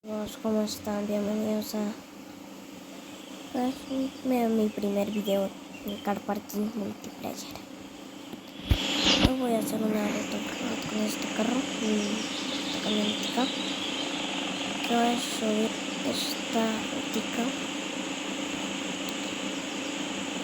¿Cómo están? Bienvenidos a mi primer video en Car Parking Multiplayer. Hoy voy a hacer una ruta con este carro, esta camionetica, que voy a subir esta rutica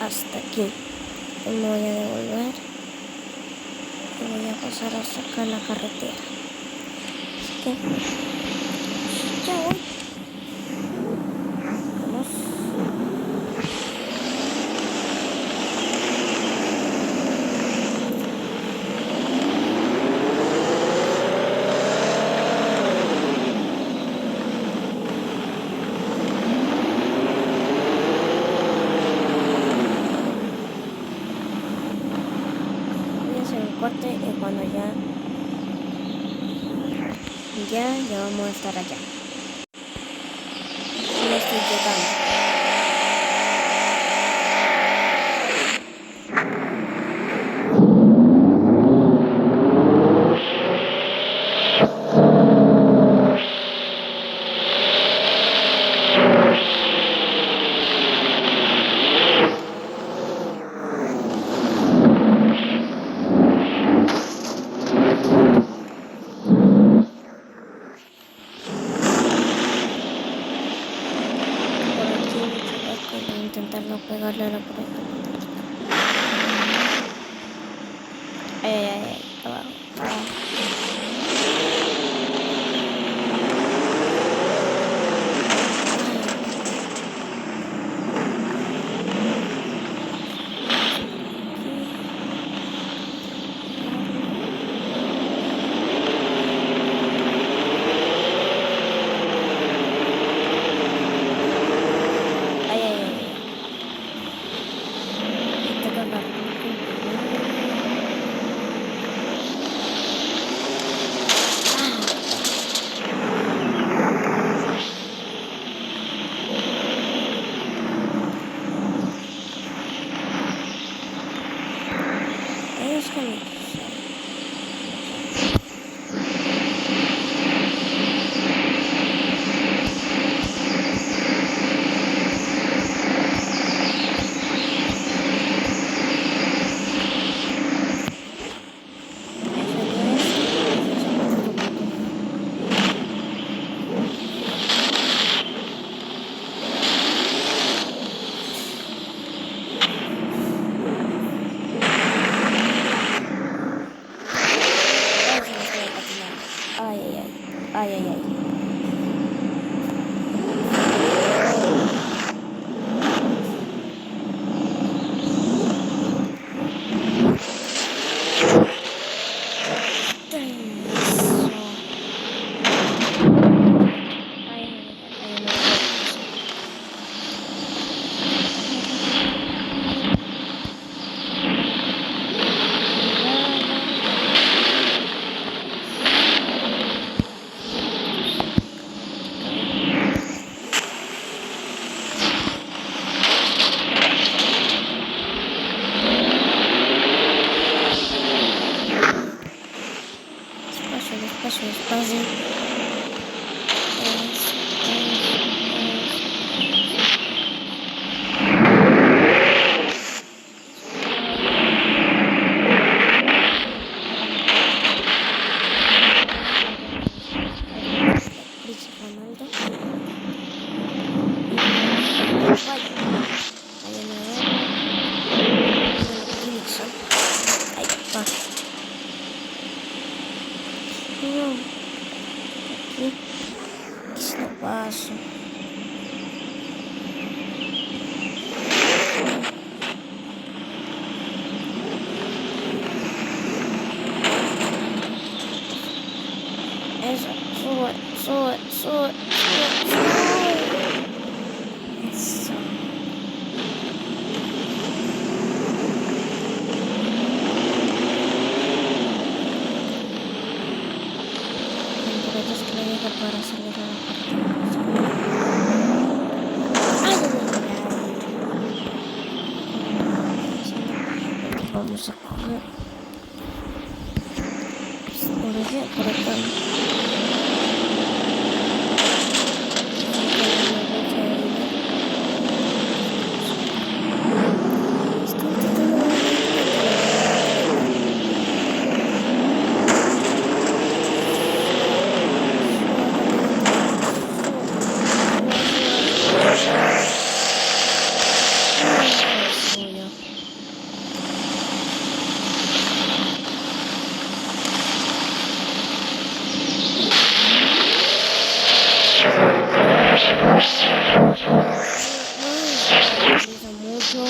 hasta aquí. Y me voy a devolver y voy a pasar a sacar la carretera. Así que ya voy. Vamos. Voy a hacer un corte y cuando ya vamos a estar allá. Ya estoy llegando. Voy a intentar no pegarle a la pared. Abajo. Ay. Despacio. Aqui no passo. Essa, sua. Isso. Que le deja para acelerar la parte. Vamos a correr por acá. Pesa mucho.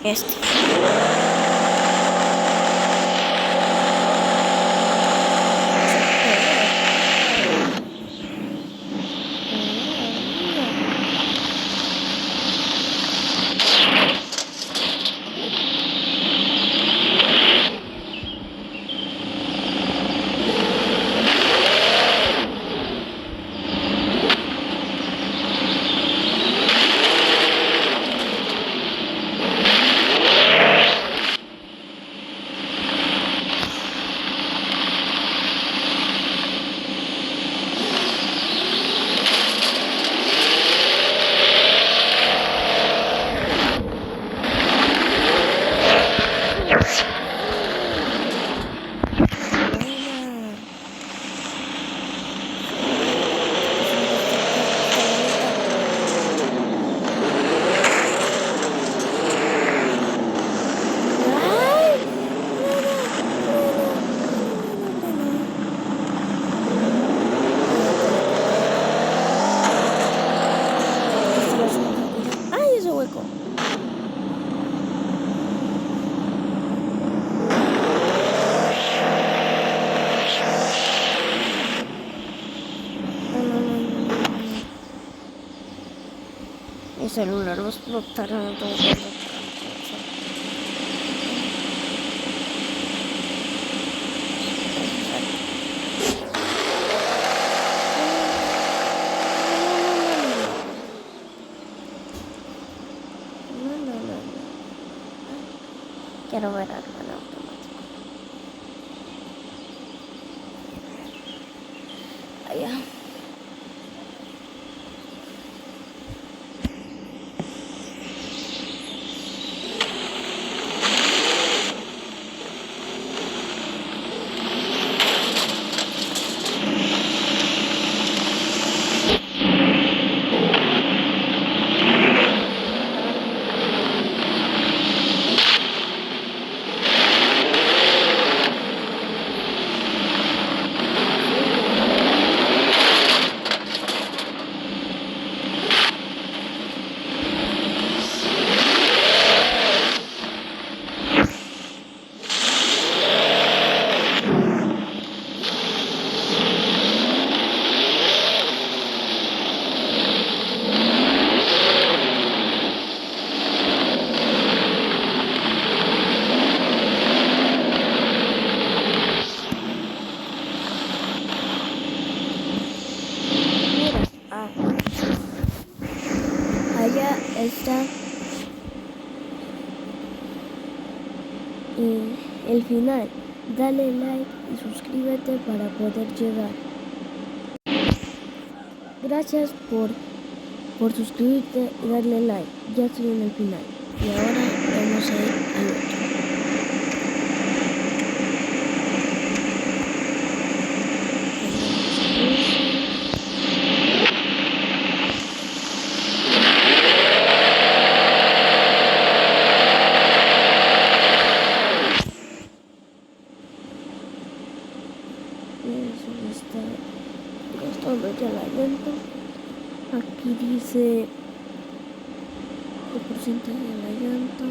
Este. Mi celular va a explotar, no tengo que hacer. Quiero ver algo en automático. Allá. Allá está el final. Dale like y suscríbete para poder llegar. Gracias por suscribirte y darle like. Ya estoy en el final. Y ahora vamos a ir al otro. llanta. Aquí dice el porcentaje de la llanta.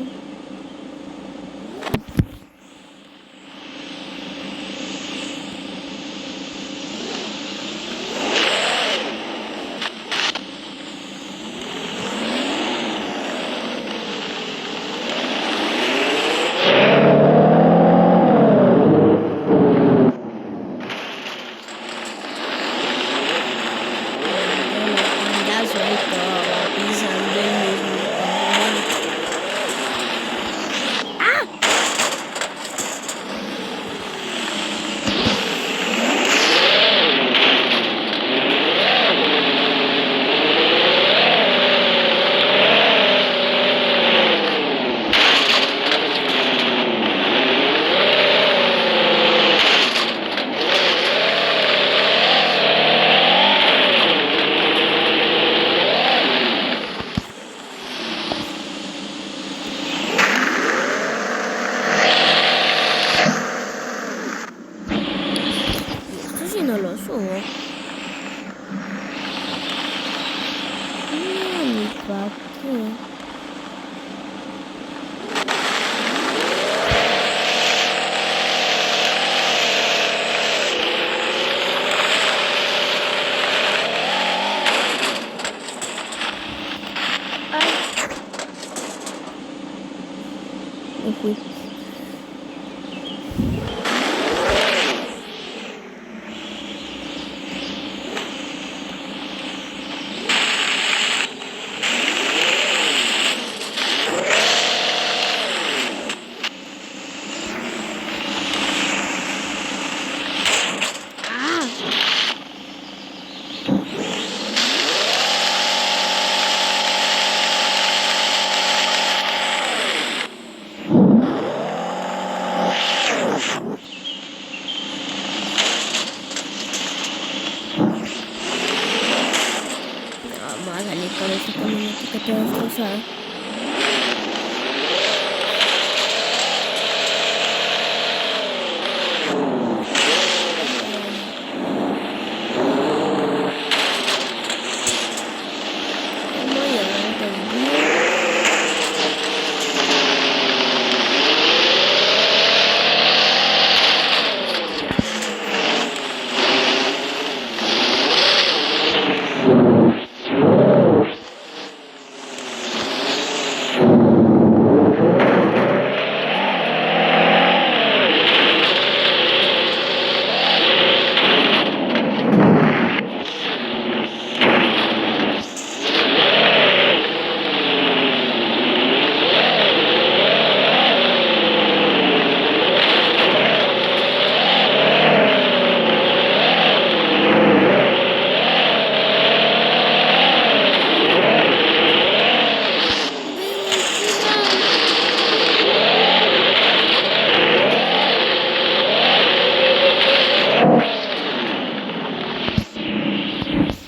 No lo subo. No, ni pa' qué. Ay. Me fui. Vamos a salir con esta camioneta toda destrozada.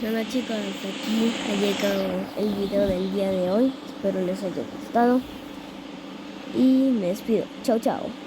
Bueno chicos, hasta aquí ha llegado el video del día de hoy. Espero les haya gustado. Y me despido. Chao, chao.